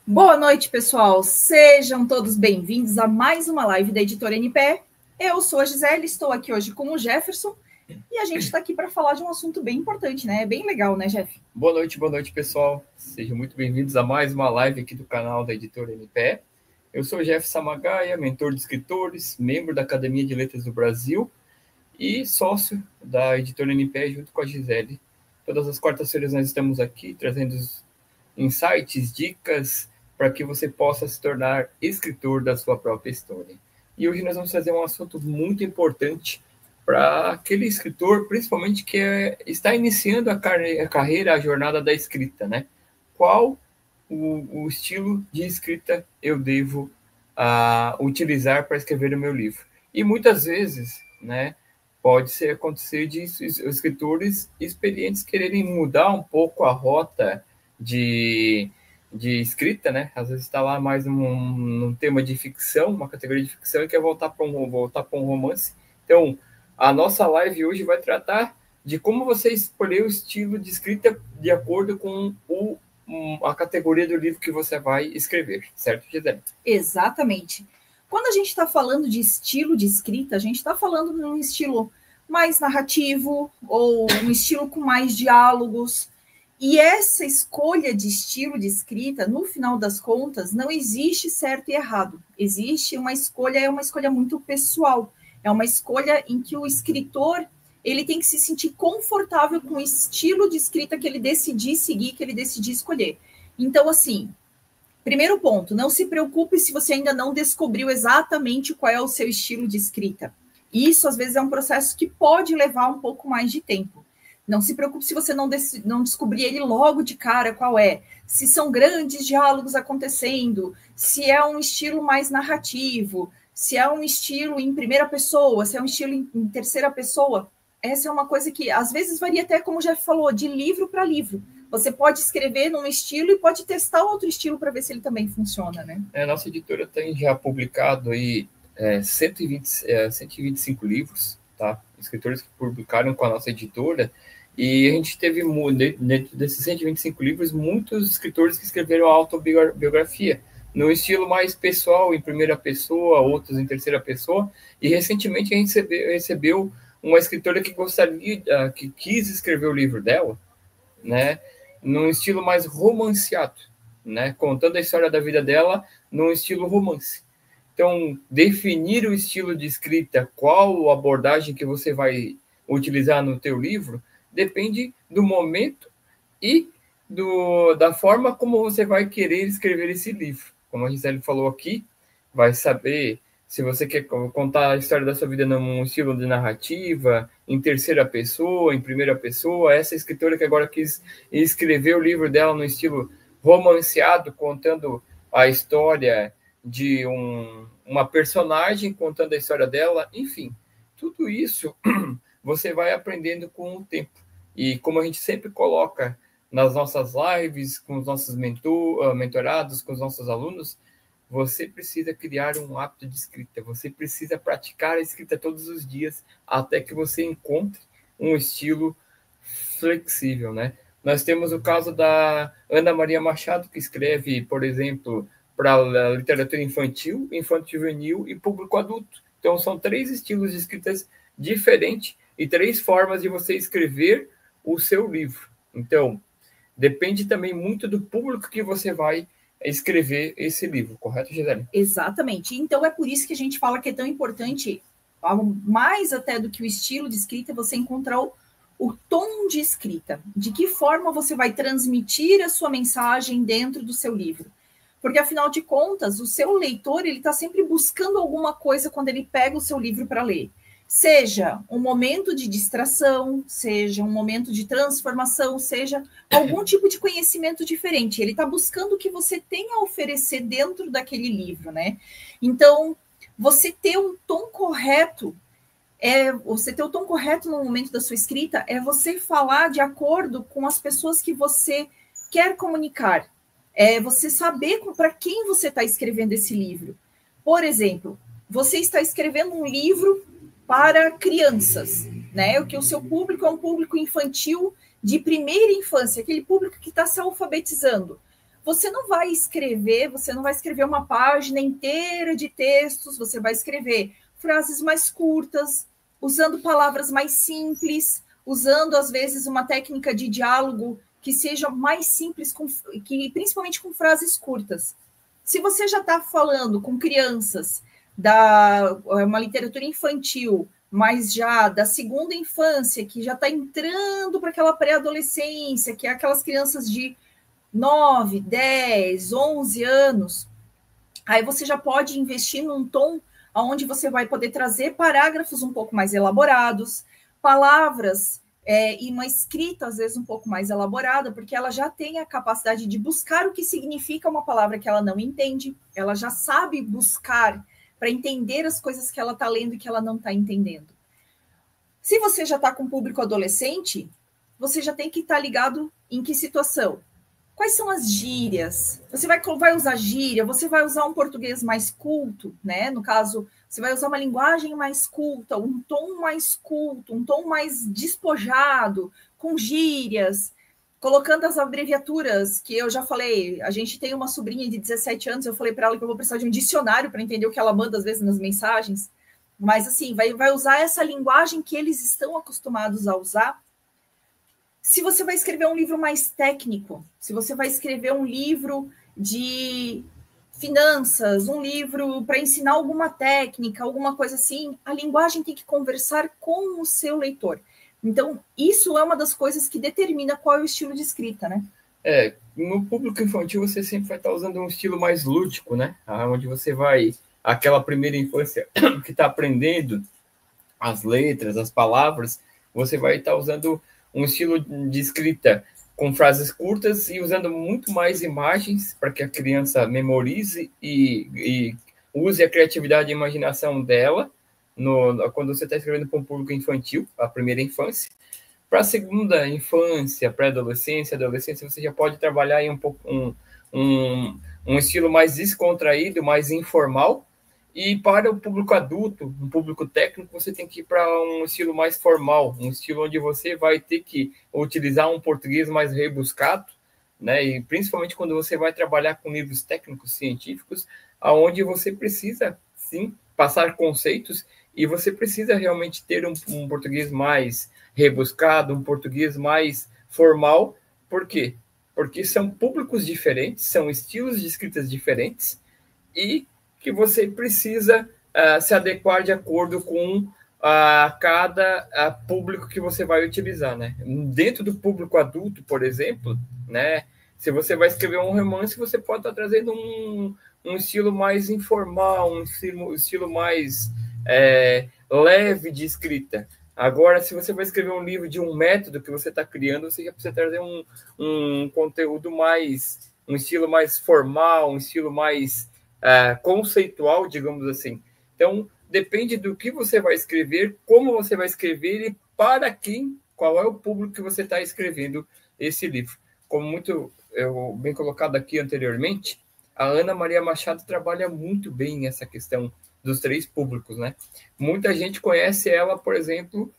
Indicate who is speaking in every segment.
Speaker 1: Boa noite, pessoal. Sejam todos bem-vindos a mais uma live da Editora NPE. Eu sou a Gisele, estou aqui hoje com o Jefferson e a gente está aqui para falar de um assunto bem importante, né? É bem legal, né, Jeff?
Speaker 2: Boa noite, pessoal. Sejam muito bem-vindos a mais uma live aqui do canal da Editora NPE. Eu sou o Jeff Samagaia, mentor de escritores, membro da Academia de Letras do Brasil e sócio da Editora NPE junto com a Gisele. Todas as quartas-feiras nós estamos aqui trazendo insights, dicas para que você possa se tornar escritor da sua própria história. E hoje nós vamos trazer um assunto muito importante para aquele escritor, principalmente que está iniciando a carreira, a jornada da escrita, né? Qual o estilo de escrita eu devo utilizar para escrever o meu livro? E muitas vezes, né, pode acontecer de escritores experientes quererem mudar um pouco a rota de escrita, né? Às vezes está lá mais num tema de ficção, uma categoria de ficção, e quer voltar para um romance. Então, a nossa live hoje vai tratar de como você escolher o estilo de escrita de acordo com a categoria do livro que você vai escrever, certo, Gisele?
Speaker 1: Exatamente. Quando a gente está falando de estilo de escrita, a gente está falando de um estilo mais narrativo ou um estilo com mais diálogos. E essa escolha de estilo de escrita, no final das contas, não existe certo e errado. Existe uma escolha, é uma escolha muito pessoal. É uma escolha em que o escritor ele tem que se sentir confortável com o estilo de escrita que ele decidir seguir, que ele decidir escolher. Então, assim, primeiro ponto, não se preocupe se você ainda não descobriu exatamente qual é o seu estilo de escrita. Isso, às vezes, é um processo que pode levar um pouco mais de tempo. Não se preocupe se você não descobrir ele logo de cara qual é. Se são grandes diálogos acontecendo, se é um estilo mais narrativo, se é um estilo em primeira pessoa, se é um estilo em terceira pessoa. Essa é uma coisa que, às vezes, varia até, como o Jeff falou, de livro para livro. Você pode escrever num estilo e pode testar outro estilo para ver se ele também funciona, né?
Speaker 2: A nossa editora tem já publicado aí 125 livros, tá? Escritores que publicaram com a nossa editora, e a gente teve, dentro desses 125 livros, muitos escritores que escreveram autobiografia, no estilo mais pessoal, em primeira pessoa, outros em terceira pessoa, e recentemente a gente recebeu uma escritora que quis escrever o livro dela, né, num estilo mais romanceado, né, contando a história da vida dela num estilo romance. Então, definir o estilo de escrita, qual abordagem que você vai utilizar no teu livro, depende do momento e da forma como você vai querer escrever esse livro. Como a Gisele falou aqui, vai saber se você quer contar a história da sua vida num estilo de narrativa, em terceira pessoa, em primeira pessoa. Essa escritora que agora quis escrever o livro dela no estilo romanceado, contando a história de uma personagem, contando a história dela. Enfim, tudo isso você vai aprendendo com o tempo. E como a gente sempre coloca nas nossas lives, com os nossos mentorados, com os nossos alunos, você precisa criar um hábito de escrita, você precisa praticar a escrita todos os dias até que você encontre um estilo flexível, né? Nós temos o caso da Ana Maria Machado, que escreve, por exemplo, para a literatura infantil, infanto-juvenil e público adulto. Então, são 3 estilos de escritas diferentes e 3 formas de você escrever o seu livro. Então, depende também muito do público que você vai escrever esse livro, correto, Gisele?
Speaker 1: Exatamente. Então, é por isso que a gente fala que é tão importante, mais até do que o estilo de escrita, você encontrar o tom de escrita. De que forma você vai transmitir a sua mensagem dentro do seu livro. Porque, afinal de contas, o seu leitor ele está sempre buscando alguma coisa quando ele pega o seu livro para ler. Seja um momento de distração, seja um momento de transformação, seja algum tipo de conhecimento diferente. Ele está buscando o que você tem a oferecer dentro daquele livro, né? Então, você ter um tom correto, você ter o tom correto no momento da sua escrita é você falar de acordo com as pessoas que você quer comunicar. É você saber para quem você está escrevendo esse livro. Por exemplo, você está escrevendo um livro para crianças, né? Que o seu público é um público infantil de primeira infância, aquele público que está se alfabetizando. você não vai escrever uma página inteira de textos, você vai escrever frases mais curtas, usando palavras mais simples, usando, às vezes, uma técnica de diálogo que seja mais simples, principalmente com frases curtas. Se você já está falando com crianças uma literatura infantil, mas já da segunda infância, que já está entrando para aquela pré-adolescência, que é aquelas crianças de 9, 10, 11 anos, aí você já pode investir num tom onde você vai poder trazer parágrafos um pouco mais elaborados, palavras e uma escrita, às vezes, um pouco mais elaborada, porque ela já tem a capacidade de buscar o que significa uma palavra que ela não entende, ela já sabe buscar para entender as coisas que ela está lendo e que ela não está entendendo. Se você já está com público adolescente, você já tem que estar ligado em que situação? Quais são as gírias? Você vai usar gíria? Você vai usar um português mais culto, né? No caso, você vai usar uma linguagem mais culta, um tom mais culto, um tom mais despojado, com gírias, colocando as abreviaturas, que eu já falei. A gente tem uma sobrinha de 17 anos, eu falei para ela que eu vou precisar de um dicionário para entender o que ela manda, às vezes, nas mensagens. Mas, assim, vai usar essa linguagem que eles estão acostumados a usar. Se você vai escrever um livro mais técnico, se você vai escrever um livro de finanças, um livro para ensinar alguma técnica, alguma coisa assim, a linguagem tem que conversar com o seu leitor. Então, isso é uma das coisas que determina qual é o estilo de escrita, né?
Speaker 2: No público infantil você sempre vai estar usando um estilo mais lúdico, né? Onde você vai, aquela primeira infância que está aprendendo as letras, as palavras, você vai estar usando um estilo de escrita com frases curtas e usando muito mais imagens para que a criança memorize e use a criatividade e a imaginação dela quando você está escrevendo para um público infantil, a primeira infância. Para a segunda infância, pré-adolescência, adolescência, você já pode trabalhar em um estilo mais descontraído, mais informal. E para o público adulto, um público técnico, você tem que ir para um estilo mais formal, um estilo onde você vai ter que utilizar um português mais rebuscado, né? E principalmente quando você vai trabalhar com livros técnicos, científicos, aonde você precisa, sim, passar conceitos e você precisa realmente ter um português mais rebuscado, um português mais formal. Por quê? Porque são públicos diferentes, são estilos de escritas diferentes e que você precisa se adequar de acordo com cada público que você vai utilizar, né? Dentro do público adulto, por exemplo, né? Se você vai escrever um romance, você pode estar trazendo um estilo mais informal, um estilo mais leve de escrita. Agora, se você vai escrever um livro de um método que você está criando, você já precisa trazer um conteúdo mais, um estilo mais formal, um estilo mais conceitual, digamos assim. Então, depende do que você vai escrever, como você vai escrever e para quem, qual é o público que você está escrevendo esse livro. Como muito bem colocado aqui anteriormente, a Ana Maria Machado trabalha muito bem essa questão dos 3 públicos, né? Muita gente conhece ela, por exemplo,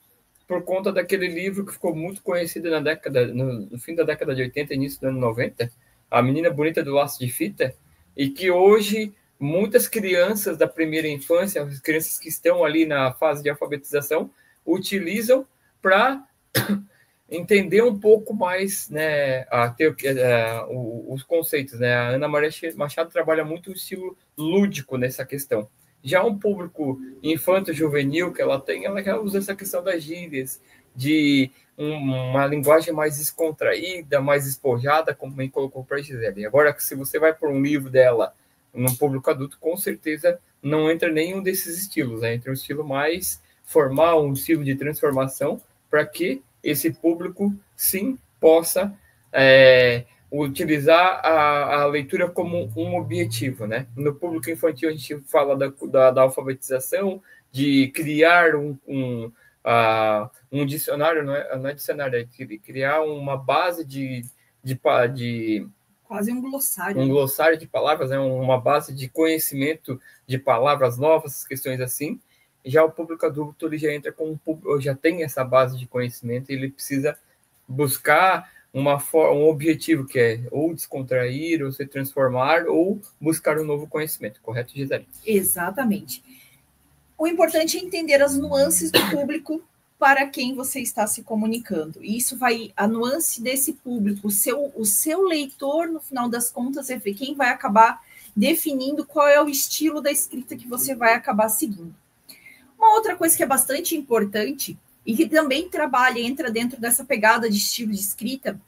Speaker 2: por conta daquele livro que ficou muito conhecido no fim da década de 80, início do ano 90, A Menina Bonita do Laço de Fita, e que hoje muitas crianças da primeira infância, as crianças que estão ali na fase de alfabetização, utilizam para entender um pouco mais, né, os conceitos, né? A Ana Maria Machado trabalha muito o estilo lúdico nessa questão. Já um público infanto-juvenil que ela tem, ela já usa essa questão das gírias, de uma linguagem mais descontraída, mais despojada, como bem colocou para a Gisele. Agora, se você vai por um livro dela num público adulto, com certeza não entra nenhum desses estilos, né? Entra um estilo mais formal, um estilo de transformação, para que esse público, sim, possa utilizar a leitura como um objetivo, né? No público infantil, a gente fala da alfabetização, de criar um dicionário, não é dicionário, é criar uma base de
Speaker 1: quase um glossário.
Speaker 2: Um glossário de palavras, né? Uma base de conhecimento de palavras novas, questões assim. Já o público adulto ele já entra com já tem essa base de conhecimento e ele precisa buscar um objetivo que é ou descontrair, ou se transformar, ou buscar um novo conhecimento, correto, Gisele?
Speaker 1: Exatamente. O importante é entender as nuances do público para quem você está se comunicando. E isso vai, a nuance desse público, o seu leitor, no final das contas, é quem vai acabar definindo qual é o estilo da escrita que você vai acabar seguindo. Uma outra coisa que é bastante importante e que também entra dentro dessa pegada de estilo de escrita,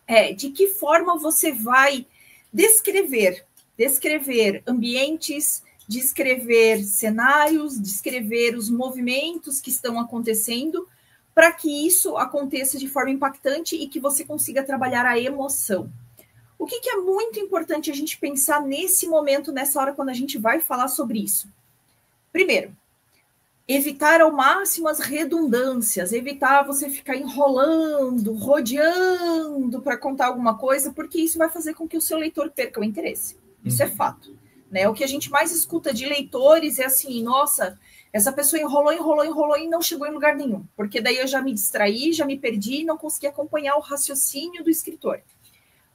Speaker 1: é de que forma você vai descrever ambientes, descrever cenários, descrever os movimentos que estão acontecendo, para que isso aconteça de forma impactante e que você consiga trabalhar a emoção. O que é muito importante a gente pensar nesse momento, nessa hora, quando a gente vai falar sobre isso? Primeiro, evitar ao máximo as redundâncias, evitar você ficar enrolando, rodeando para contar alguma coisa, porque isso vai fazer com que o seu leitor perca o interesse. Isso é fato. Né? O que a gente mais escuta de leitores é assim, nossa, essa pessoa enrolou e não chegou em lugar nenhum, porque daí eu já me distraí, já me perdi e não consegui acompanhar o raciocínio do escritor.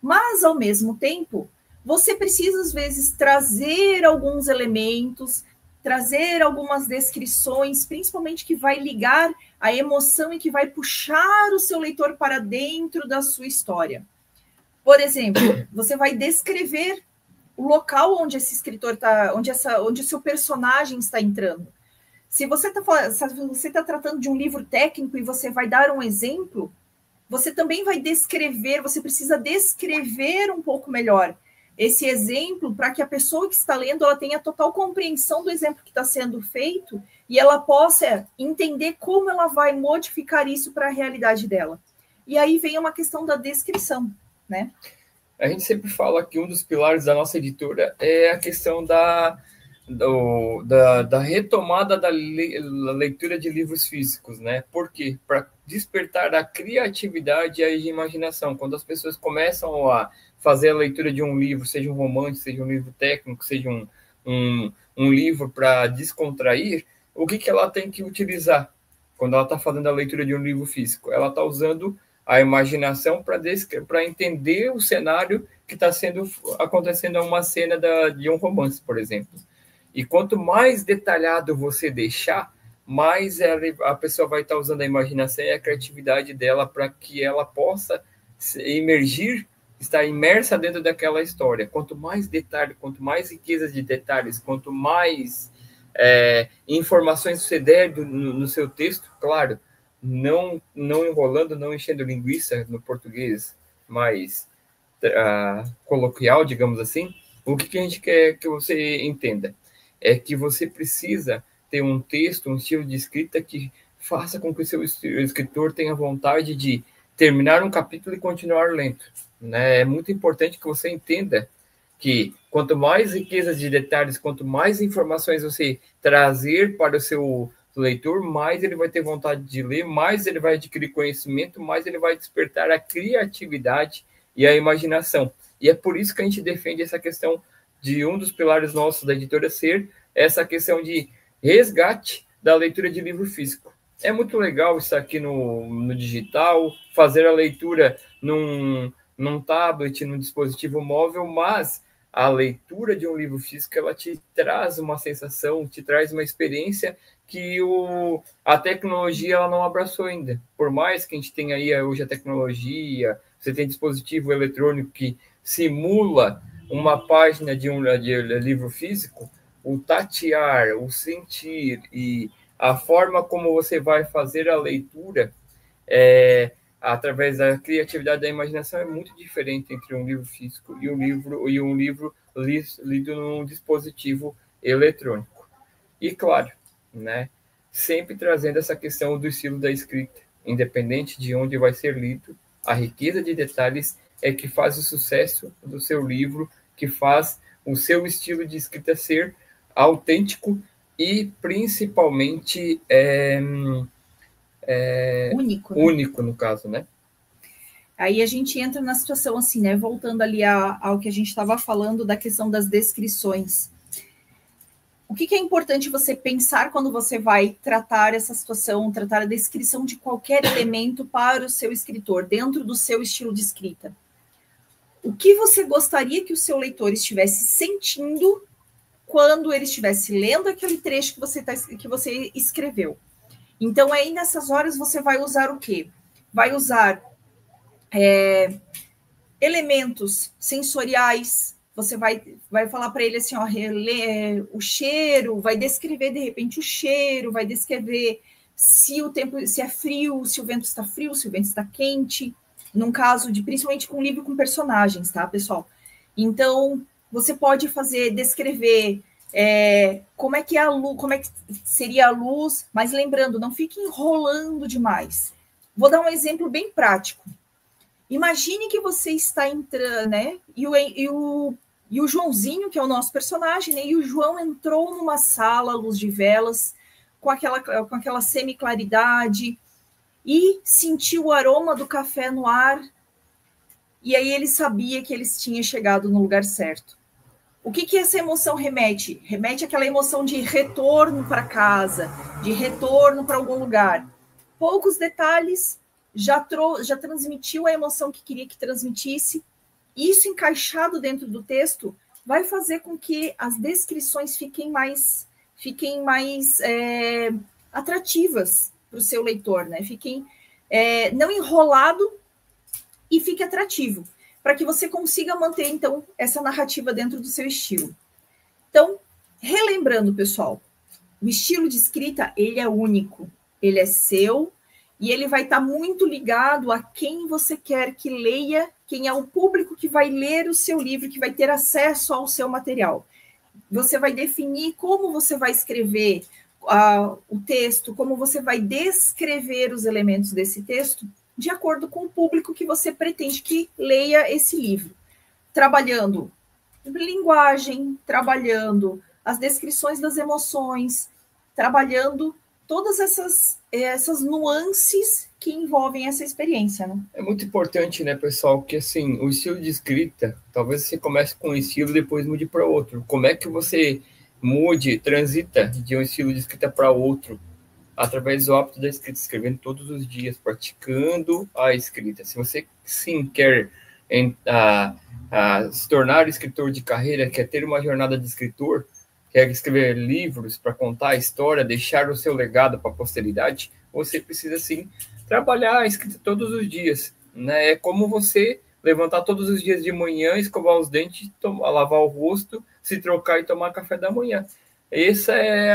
Speaker 1: Mas, ao mesmo tempo, você precisa, às vezes, trazer alguns elementos, trazer algumas descrições, principalmente que vai ligar a emoção e que vai puxar o seu leitor para dentro da sua história. Por exemplo, você vai descrever o local onde esse escritor está, onde o seu personagem está entrando. Se você está tratando de um livro técnico e você vai dar um exemplo, você também vai descrever, você precisa descrever um pouco melhor esse exemplo para que a pessoa que está lendo ela tenha total compreensão do exemplo que está sendo feito e ela possa entender como ela vai modificar isso para a realidade dela. E aí vem uma questão da descrição, né?
Speaker 2: A gente sempre fala que um dos pilares da nossa editora é a questão da retomada da leitura de livros físicos, né? Por quê? Para despertar a criatividade e a imaginação. Quando as pessoas começam a fazer a leitura de um livro, seja um romance, seja um livro técnico, seja um livro para descontrair, o que ela tem que utilizar quando ela está fazendo a leitura de um livro físico? Ela está usando a imaginação para entender o cenário que está acontecendo em uma cena de um romance, por exemplo. E quanto mais detalhado você deixar, mais a pessoa vai estar usando a imaginação e a criatividade dela para que ela possa emergir, estar imersa dentro daquela história. Quanto mais detalhe, quanto mais riqueza de detalhes, quanto mais informações você der no seu texto, claro, não enrolando, não enchendo linguiça no português mais coloquial, digamos assim, o que a gente quer que você entenda? É que você precisa ter um texto, um estilo de escrita que faça com que o seu escritor tenha vontade de terminar um capítulo e continuar lendo. Né? É muito importante que você entenda que quanto mais riqueza de detalhes, quanto mais informações você trazer para o seu leitor, mais ele vai ter vontade de ler, mais ele vai adquirir conhecimento, mais ele vai despertar a criatividade e a imaginação. E é por isso que a gente defende essa questão de um dos pilares nossos da editora ser essa questão de resgate da leitura de livro físico. É muito legal isso aqui no digital, fazer a leitura num tablet, num dispositivo móvel, mas a leitura de um livro físico, ela te traz uma sensação, te traz uma experiência que a tecnologia ela não abraçou ainda. Por mais que a gente tenha aí hoje a tecnologia, você tem dispositivo eletrônico que simula uma página de livro físico, o tatear, o sentir e a forma como você vai fazer a leitura através da criatividade da imaginação é muito diferente entre um livro físico e um livro lido num dispositivo eletrônico. E claro, né, sempre trazendo essa questão do estilo da escrita, independente de onde vai ser lido, a riqueza de detalhes é que faz o sucesso do seu livro, que faz o seu estilo de escrita ser autêntico e principalmente
Speaker 1: único, né?
Speaker 2: Único, no caso, né?
Speaker 1: Aí a gente entra na situação assim, né? Voltando ali ao que a gente estava falando da questão das descrições. o que é importante você pensar quando você vai tratar essa situação, tratar a descrição de qualquer elemento para o seu escritor, dentro do seu estilo de escrita? O que você gostaria que o seu leitor estivesse sentindo quando ele estivesse lendo aquele trecho que você escreveu? Então, aí nessas horas você vai usar o quê? Vai usar elementos sensoriais. Você vai falar para ele assim, ó, o cheiro, vai descrever de repente o cheiro, vai descrever se o tempo, se é frio, se o vento está frio, se o vento está quente, num caso de, principalmente com livro com personagens, tá, pessoal? Então, você pode descrever como é que é a luz, como é que seria a luz, mas lembrando, não fique enrolando demais. Vou dar um exemplo bem prático. Imagine que você está entrando, né? E o Joãozinho, que é o nosso personagem, né? E o João entrou numa sala, luz de velas, com aquela semi-claridade, e sentiu o aroma do café no ar, e aí ele sabia que eles tinham chegado no lugar certo. O que essa emoção remete? Remete àquela emoção de retorno para casa, de retorno para algum lugar. Poucos detalhes, já transmitiu a emoção que queria que transmitisse. Isso encaixado dentro do texto vai fazer com que as descrições fiquem mais atrativas para o seu leitor, né? Fiquem não enrolado e fique atrativo, para que você consiga manter, então, essa narrativa dentro do seu estilo. Então, relembrando, pessoal, o estilo de escrita, ele é único, ele é seu, e ele vai estar muito ligado a quem você quer que leia, quem é o público que vai ler o seu livro, que vai ter acesso ao seu material. Você vai definir como você vai escrever o texto, como você vai descrever os elementos desse texto, de acordo com o público que você pretende que leia esse livro. Trabalhando linguagem, trabalhando as descrições das emoções, trabalhando todas essas nuances que envolvem essa experiência, né?
Speaker 2: É muito importante, né, pessoal, que assim, o estilo de escrita, talvez você comece com um estilo e depois mude para outro. Como é que você transita de um estilo de escrita para outro? Através do hábito da escrita, escrevendo todos os dias, praticando a escrita. Se você, sim, quer se tornar escritor de carreira, quer ter uma jornada de escritor, quer escrever livros para contar a história, deixar o seu legado para a posteridade, você precisa, sim, trabalhar a escrita todos os dias, né? É como você levantar todos os dias de manhã, escovar os dentes, lavar o rosto, se trocar e tomar café da manhã. Essa é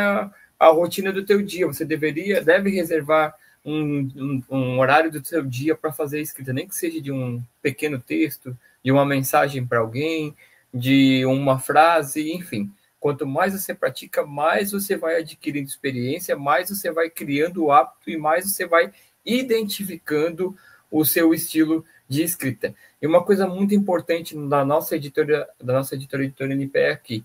Speaker 2: a rotina do teu dia. Você deve reservar um horário do seu dia para fazer a escrita, nem que seja de um pequeno texto, de uma mensagem para alguém, de uma frase, enfim. Quanto mais você pratica, mais você vai adquirindo experiência, mais você vai criando o hábito e mais você vai identificando o seu estilo de escrita. E uma coisa muito importante da nossa editora NPE aqui,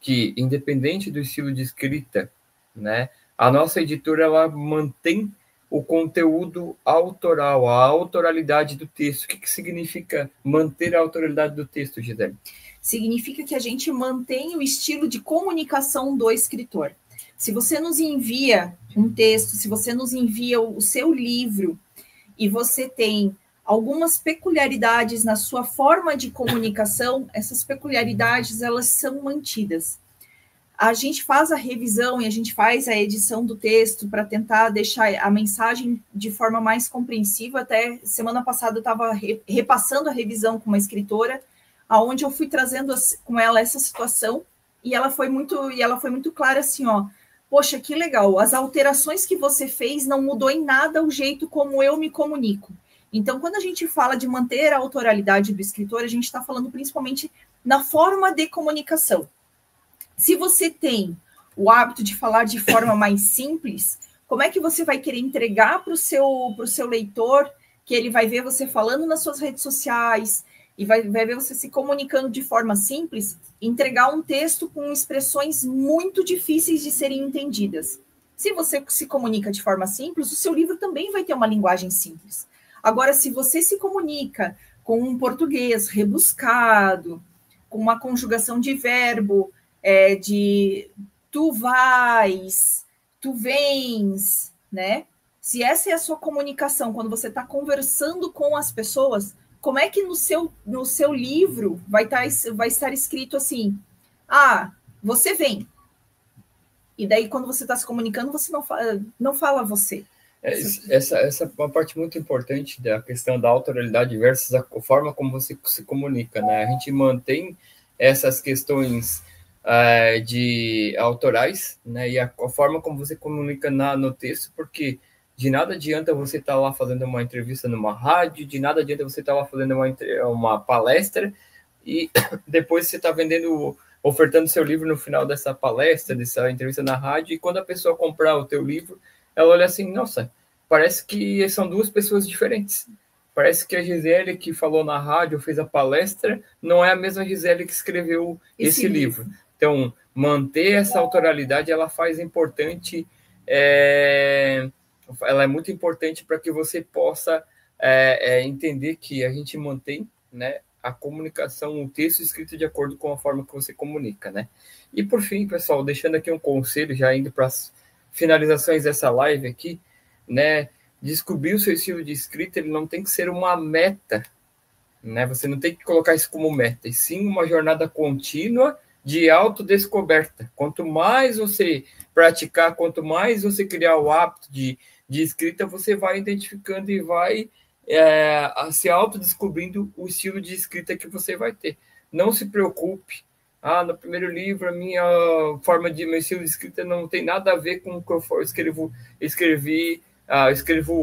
Speaker 2: que independente do estilo de escrita, né, a nossa editora ela mantém o conteúdo autoral, a autoralidade do texto. O que significa manter a autoralidade do texto, Gisele?
Speaker 1: Significa que a gente mantém o estilo de comunicação do escritor. Se você nos envia um texto, se você nos envia o seu livro e você tem algumas peculiaridades na sua forma de comunicação, essas peculiaridades elas são mantidas. A gente faz a revisão e a gente faz a edição do texto para tentar deixar a mensagem de forma mais compreensível. Até semana passada eu estava repassando a revisão com uma escritora, aonde eu fui trazendo com ela essa situação e ela foi muito clara assim, ó, poxa, que legal, as alterações que você fez não mudou em nada o jeito como eu me comunico. Então, quando a gente fala de manter a autoralidade do escritor, a gente está falando principalmente na forma de comunicação. Se você tem o hábito de falar de forma mais simples, como é que você vai querer entregar para o seu leitor, que ele vai ver você falando nas suas redes sociais e vai ver você se comunicando de forma simples, entregar um texto com expressões muito difíceis de serem entendidas? Se você se comunica de forma simples, o seu livro também vai ter uma linguagem simples. Agora, se você se comunica com um português rebuscado, com uma conjugação de verbo, tu vais, tu vens, né? Se essa é a sua comunicação, quando você está conversando com as pessoas, como é que no seu livro vai estar escrito assim, você vem. E daí, quando você está se comunicando, você não fala você.
Speaker 2: Essa é uma parte muito importante da questão da autoralidade versus a forma como você se comunica, né? A gente mantém essas questões de autorais, né? E a forma como você comunica no texto, porque de nada adianta você estar lá fazendo uma entrevista numa rádio, de nada adianta você estar lá fazendo uma palestra e depois você está ofertando seu livro no final dessa palestra, dessa entrevista na rádio, e quando a pessoa comprar o teu livro, ela olha assim, nossa, parece que são duas pessoas diferentes. Parece que a Gisele que falou na rádio, fez a palestra, não é a mesma Gisele que escreveu esse livro. Então, manter essa autoralidade, ela ela é muito importante para que você possa entender que a gente mantém, né, a comunicação, o texto escrito de acordo com a forma que você comunica, né? E por fim, pessoal, deixando aqui um conselho, já indo para as finalizações dessa live aqui, né? Descobrir o seu estilo de escrita, ele não tem que ser uma meta, né? Você não tem que colocar isso como meta, e sim uma jornada contínua de autodescoberta. Quanto mais você praticar, quanto mais você criar o hábito de escrita, você vai identificando e vai se autodescobrindo o estilo de escrita que você vai ter. Não se preocupe. No primeiro livro, a minha meu estilo de escrita não tem nada a ver com o que eu escrevo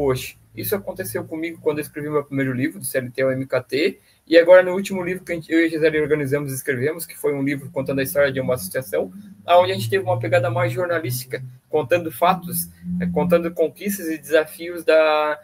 Speaker 2: hoje. Isso aconteceu comigo quando eu escrevi meu primeiro livro, do CLT ao MKT, e agora no último livro que eu e a Gisele organizamos e escrevemos, que foi um livro contando a história de uma associação, onde a gente teve uma pegada mais jornalística, contando fatos, contando conquistas e desafios da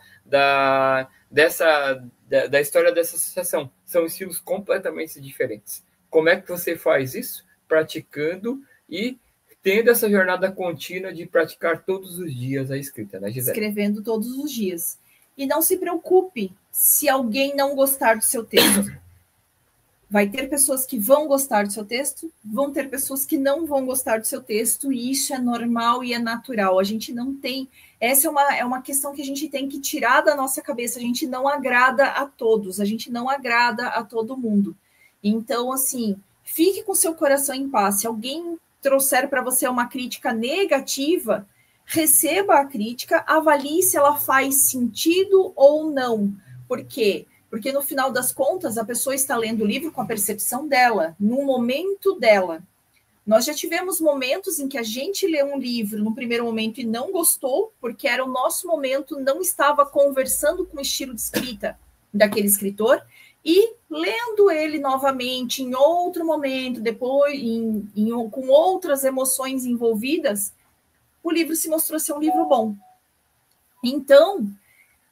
Speaker 2: história dessa associação. São estilos completamente diferentes. Como é que você faz isso? Praticando e tendo essa jornada contínua de praticar todos os dias a escrita, né, Gisele?
Speaker 1: Escrevendo todos os dias. E não se preocupe se alguém não gostar do seu texto. Vai ter pessoas que vão gostar do seu texto, vão ter pessoas que não vão gostar do seu texto, e isso é normal e é natural. A gente não tem... Essa é uma questão que a gente tem que tirar da nossa cabeça. A gente não agrada a todos, a gente não agrada a todo mundo. Então, assim, fique com seu coração em paz. Se alguém trouxer para você uma crítica negativa, receba a crítica, avalie se ela faz sentido ou não. Por quê? Porque no final das contas, a pessoa está lendo o livro com a percepção dela, no momento dela. Nós já tivemos momentos em que a gente lê um livro no primeiro momento e não gostou, porque era o nosso momento, não estava conversando com o estilo de escrita daquele escritor, e lendo ele novamente em outro momento, depois com outras emoções envolvidas, o livro se mostrou ser um livro bom. Então,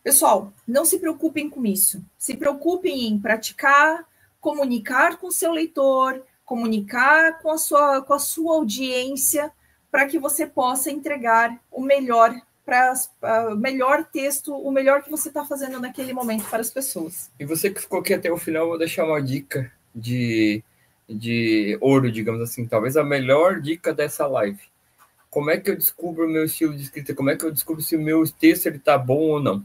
Speaker 1: pessoal, não se preocupem com isso. Se preocupem em praticar, comunicar com o seu leitor, comunicar com a sua audiência, para que você possa entregar o melhor o melhor texto, o melhor que você está fazendo naquele momento para as pessoas.
Speaker 2: E você que ficou aqui até o final, eu vou deixar uma dica de ouro, digamos assim, talvez a melhor dica dessa live. Como é que eu descubro o meu estilo de escrita? Como é que eu descubro se o meu texto está bom ou não?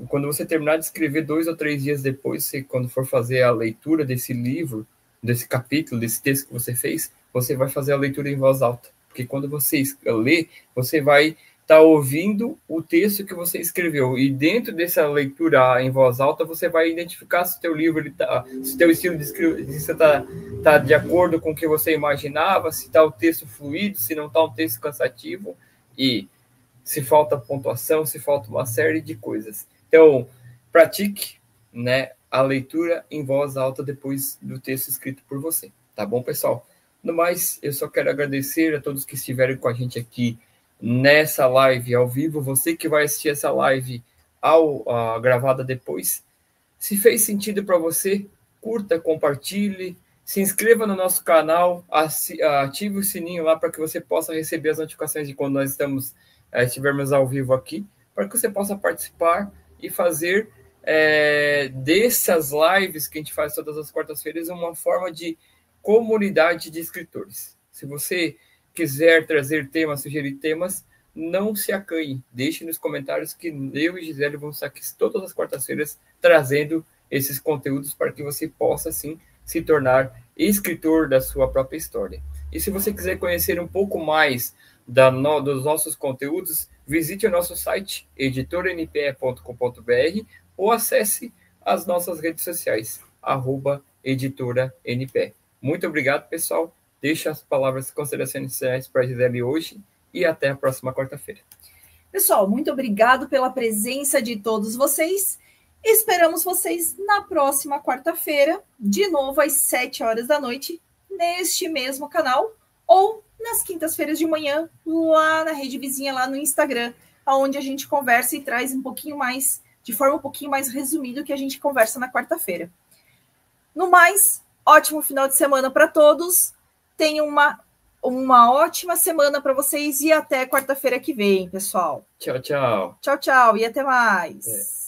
Speaker 2: Quando você terminar de escrever 2 ou 3 dias depois, quando for fazer a leitura desse livro, desse capítulo, desse texto que você fez, você vai fazer a leitura em voz alta. Porque quando você lê, você vai estar ouvindo o texto que você escreveu. E dentro dessa leitura em voz alta, você vai identificar se o teu livro, se o teu estilo de escrita está de acordo com o que você imaginava, se está o texto fluido, se não está um texto cansativo, e se falta pontuação, se falta uma série de coisas. Então, pratique, né, a leitura em voz alta depois do texto escrito por você. Tá bom, pessoal? No mais, eu só quero agradecer a todos que estiveram com a gente aqui nessa live ao vivo. Você que vai assistir essa live gravada depois. Se fez sentido para você, curta, compartilhe, se inscreva no nosso canal, ative o sininho lá para que você possa receber as notificações de quando nós estivermos ao vivo aqui, para que você possa participar e fazer dessas lives que a gente faz todas as quartas-feiras uma forma de comunidade de escritores. Se você quiser trazer temas, sugerir temas, não se acanhe. Deixe nos comentários que eu e Gisele vamos estar aqui todas as quartas-feiras trazendo esses conteúdos para que você possa, sim, se tornar escritor da sua própria história. E se você quiser conhecer um pouco mais dos nossos conteúdos, visite o nosso site, editornpe.com.br, ou acesse as nossas redes sociais, @editoranpe. Muito obrigado, pessoal. Deixo as palavras de considerações iniciais para a Gisele hoje e até a próxima quarta-feira.
Speaker 1: Pessoal, muito obrigado pela presença de todos vocês. Esperamos vocês na próxima quarta-feira, de novo às 7 horas da noite, neste mesmo canal, ou nas quintas-feiras de manhã, lá na rede vizinha, lá no Instagram, onde a gente conversa e traz um pouquinho mais, de forma um pouquinho mais resumida, o que a gente conversa na quarta-feira. No mais, ótimo final de semana para todos. Tenham uma ótima semana para vocês e até quarta-feira que vem, pessoal.
Speaker 2: Tchau, tchau.
Speaker 1: Tchau, tchau e até mais.